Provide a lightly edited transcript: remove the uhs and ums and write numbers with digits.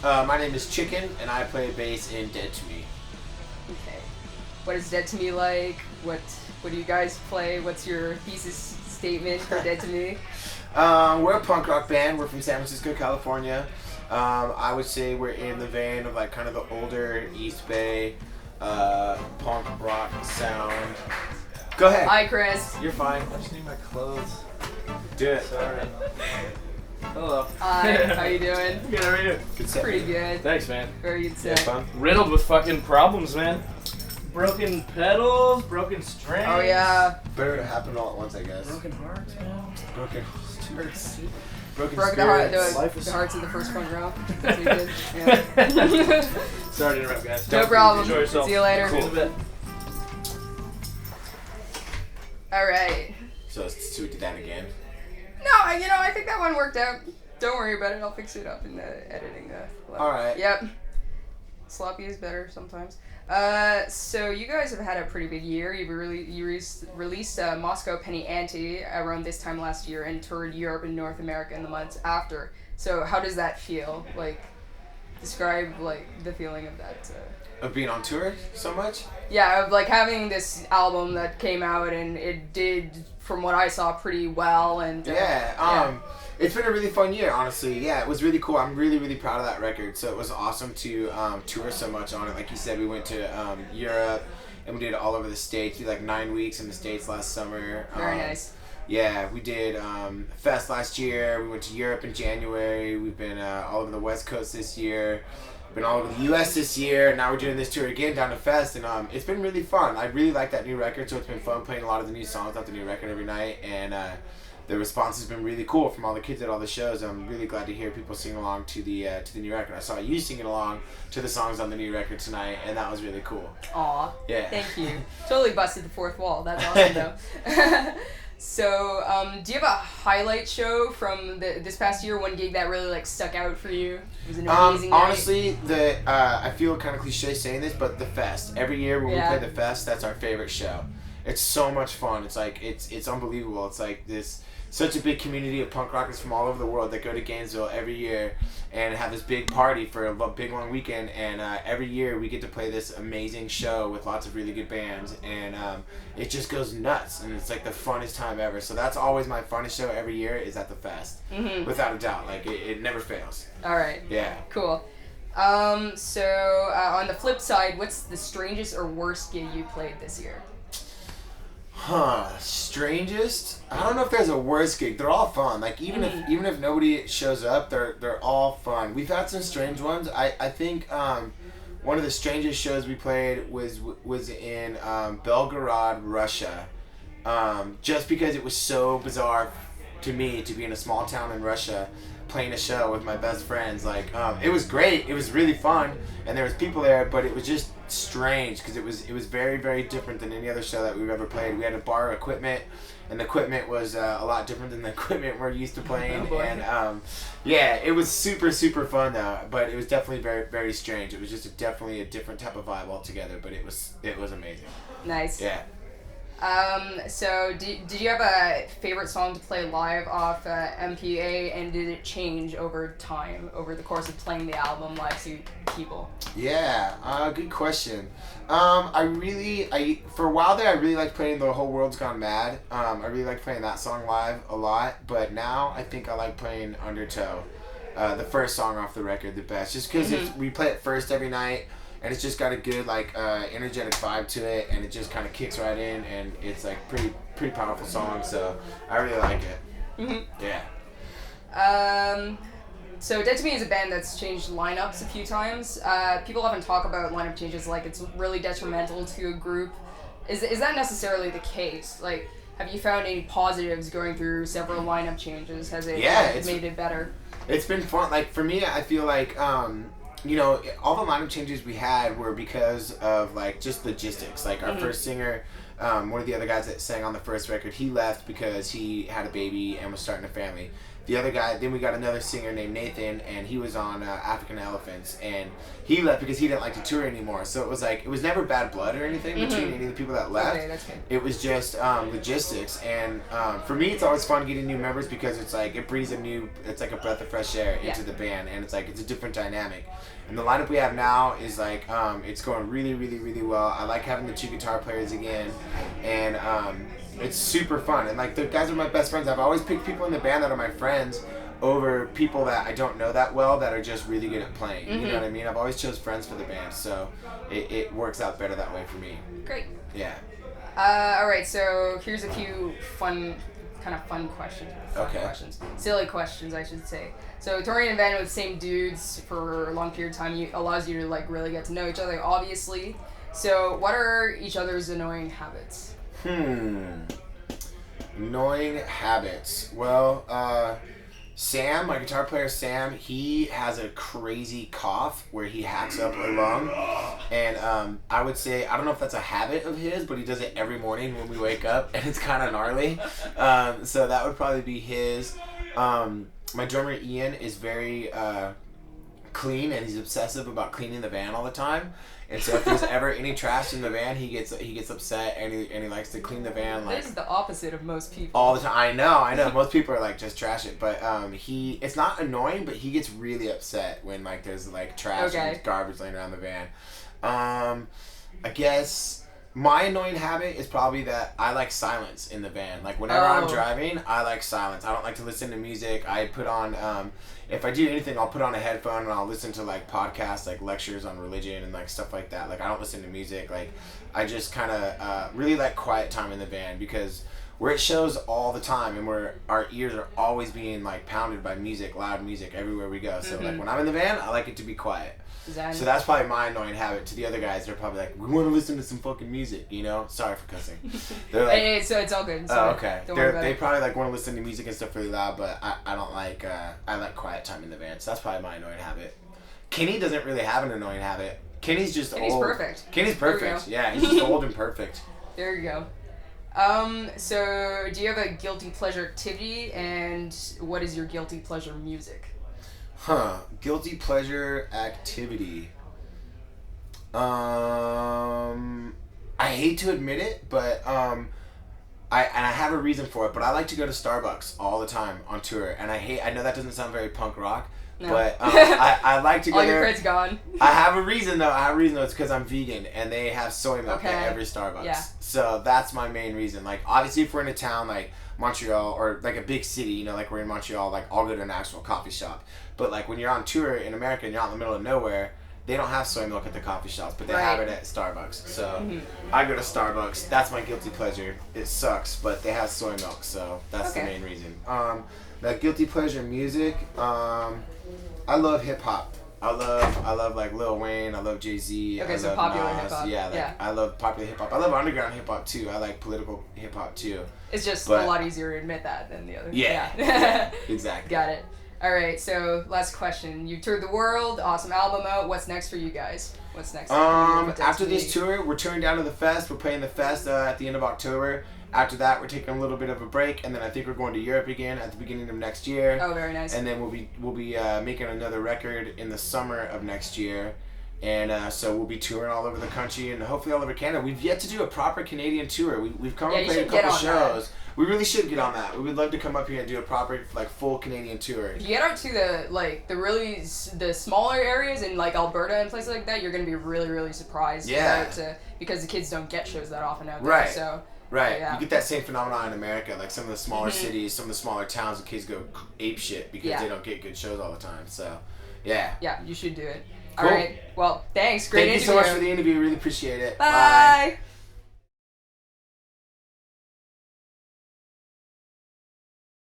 My name is Chicken, and I play bass in Dead to Me. Okay. What is Dead to Me like? What do you guys play? What's your thesis statement for Dead to Me? We're a punk rock band. We're from San Francisco, California. I would say we're in the vein of like kind of the older East Bay punk rock sound. Go ahead. Hi, Chris. You're fine. I just need my clothes. Do it. Sorry. Hello. Hi. How you doing? Good, how are you? Good set. Pretty good. Thanks, man. Very good Yeah, set. fun. Riddled with fucking problems, man. Broken pedals, broken strings. Oh yeah. Better to happen all at once, I guess. Broken hearts, man. Broken hearts. Broken Broke spirits. Life the is- hearts of the first front row. That's what you did. Yeah. Sorry to interrupt, guys. No problem. Enjoy yourself. See you later. Cool. Bit. All right. So we did that again. No, I think that one worked out. Don't worry about it. I'll fix it up in the editing. All right. Yep. Sloppy is better sometimes. So you guys have had a pretty big year. You released Moscow Penny Ante around this time last year and toured Europe and North America in the months after. So how does that feel? Like, describe like the feeling of that. Of being on tour so much? Yeah, of like having this album that came out and it did, from what I saw, pretty well. And It's been a really fun year, honestly. Yeah, it was really cool. I'm really, really proud of that record. So it was awesome to tour so much on it. Like you said, we went to Europe and we did it all over the States. We did like 9 weeks in the States last summer. Very nice. Yeah, we did Fest last year. We went to Europe in January. We've been all over the West Coast this year. Been all over the U.S. this year. Now we're doing this tour again down to Fest, and it's been really fun. I really like that new record, so it's been fun playing a lot of the new songs off the new record every night, and the response has been really cool from all the kids at all the shows. I'm really glad to hear people sing along to the new record. I saw you singing along to the songs on the new record tonight, and that was really cool. Aw. Yeah. Thank you. Totally busted the fourth wall. That's awesome, though. So, do you have a highlight show from this past year? One gig that really like stuck out for you? It was an amazing night. Honestly, I feel kind of cliche saying this, but the Fest. Every year when we play the Fest, that's our favorite show. It's so much fun. It's like it's unbelievable. It's like such a big community of punk rockers from all over the world that go to Gainesville every year and have this big party for a big long weekend, and every year we get to play this amazing show with lots of really good bands, and it just goes nuts, and it's like the funnest time ever. So that's always my funnest show every year is at the Fest, without a doubt. Like it never fails. All right. Yeah. Cool. So on the flip side, what's the strangest or worst gig you played this year? Strangest? I don't know if there's a worst gig. They're all fun. Like even if nobody shows up, they're all fun. We've had some strange ones. I think one of the strangest shows we played was in Belgorod, Russia. Just because it was so bizarre to me to be in a small town in Russia playing a show with my best friends. Like it was great. It was really fun, and there was people there, but it was just strange because it was very, very different than any other show that we've ever played. We had to borrow equipment, and the equipment was a lot different than the equipment we're used to playing. Oh, and yeah, it was super, super fun though, but it was definitely very, very strange. It was just definitely a different type of vibe altogether, but it was amazing. Nice. Yeah. So did you have a favorite song to play live off MPA, and did it change over time, over the course of playing the album live to people? Yeah, good question. For a while there, I really liked playing The Whole World's Gone Mad. I really liked playing that song live a lot, but now I think I like playing Undertow, the first song off the record, the best, just because we play it first every night. And it's just got a good energetic vibe to it, and it just kind of kicks right in, and it's like pretty powerful song. So I really like it. Yeah. So Dead to Me is a band that's changed lineups a few times. People often talk about lineup changes like it's really detrimental to a group. Is that necessarily the case? Like, have you found any positives going through several lineup changes? Has it made it better? It's been fun. Like for me, I feel like. All the lineup changes we had were because of like just logistics. Like our first singer, one of the other guys that sang on the first record, he left because he had a baby and was starting a family. the other guy, then we got another singer named Nathan, and he was on African Elephants, and he left because he didn't like to tour anymore. So it was like, it was never bad blood or anything between any of the people that left. Okay, that's good. It was just logistics, and for me, it's always fun getting new members because it's like, it breathes it's like a breath of fresh air into the band, and it's like, it's a different dynamic. And the lineup we have now is like, it's going really, really, really well. I like having the 2 guitar players again, and it's super fun. And like, the guys are my best friends. I've always picked people in the band that are my friends over people that I don't know that well that are just really good at playing. You know what I mean? I've always chose friends for the band, so it works out better that way for me. Great. Yeah. Alright, so here's a few fun questions. Questions. Silly questions, I should say. So touring in a band with the same dudes for a long period of time allows you to like really get to know each other, obviously. So what are each other's annoying habits? Annoying habits. Well, Sam, my guitar player Sam, he has a crazy cough where he hacks up a lung, and I would say, I don't know if that's a habit of his, but he does it every morning when we wake up, and it's kind of gnarly. So that would probably be his. My drummer Ian is very clean, and he's obsessive about cleaning the van all the time. And so if there's ever any trash in the van, he gets upset, and he likes to clean the van like. This is the opposite of most people. All the time. I know. Most people are like, just trash it, but it's not annoying, but he gets really upset when like there's like trash and garbage laying around the van. I guess my annoying habit is probably that I like silence in the van. Like whenever I'm driving, I like silence. I don't like to listen to music. I put on if I do anything, I'll put on a headphone and I'll listen to like podcasts, like lectures on religion and like stuff like that. Like I don't listen to music. Like I just kind of really like quiet time in the van, because we're at shows all the time and our ears are always being like pounded by music, loud music everywhere we go. So like when I'm in the van, I like it to be quiet. So that's probably my annoying habit. To the other guys, they're probably like, we want to listen to some fucking music, you know? Sorry for cussing. They're like, hey, so it's all good. Oh, okay. They probably like want to listen to music and stuff really loud, but I don't like, I like quiet time in the van. So that's probably my annoying habit. Kenny doesn't really have an annoying habit. Kenny's just old. Perfect. Kenny's perfect. Yeah, he's just old and perfect. There you go. So do you have a guilty pleasure activity, and what is your guilty pleasure music? Guilty pleasure activity. I hate to admit it, but I have a reason for it, but I like to go to Starbucks all the time on tour, and I know that doesn't sound very punk rock, no. But I like to go all there. All your cred's gone. I have a reason though. It's because I'm vegan, and they have soy milk at every Starbucks. Yeah. So that's my main reason. Like obviously, if we're in a town like Montreal or like a big city, you know, like we're in Montreal, like I'll go to an actual coffee shop. But like when you're on tour in America and you're out in the middle of nowhere, they don't have soy milk at the coffee shops, but they have it at Starbucks. So I go to Starbucks. That's my guilty pleasure. It sucks, but they have soy milk, so that's the main reason. That guilty pleasure music. I love hip hop. I love like Lil Wayne. I love Jay-Z. Okay, I so love popular Nas. hip hop. Yeah, I love popular hip hop. I love underground hip hop too. I like political hip hop too. It's just a lot easier to admit that than the other. Yeah. Exactly. Got it. All right, so last question. You toured the world, awesome album out. What's next for you guys? What's next? After this tour, we're touring down to the Fest. We're playing the Fest at the end of October. After that, we're taking a little bit of a break, and then I think we're going to Europe again at the beginning of next year. Oh, very nice. And then we'll be making another record in the summer of next year. And so we'll be touring all over the country and hopefully all over Canada. We've yet to do a proper Canadian tour. We've come and played a couple shows. We really should get on that. We would love to come up here and do a proper, like, full Canadian tour. If you get out to the smaller areas in like Alberta and places like that, you're gonna be really, really surprised. Yeah. Because the kids don't get shows that often out there. Right. So. Right. Yeah. You get that same phenomenon in America. Like some of the smaller cities, some of the smaller towns, the kids go ape shit because they don't get good shows all the time. So, yeah. Yeah, you should do it. Cool. All right. Well, thanks. Great interview. Thank you so much for the interview. Really appreciate it. Bye.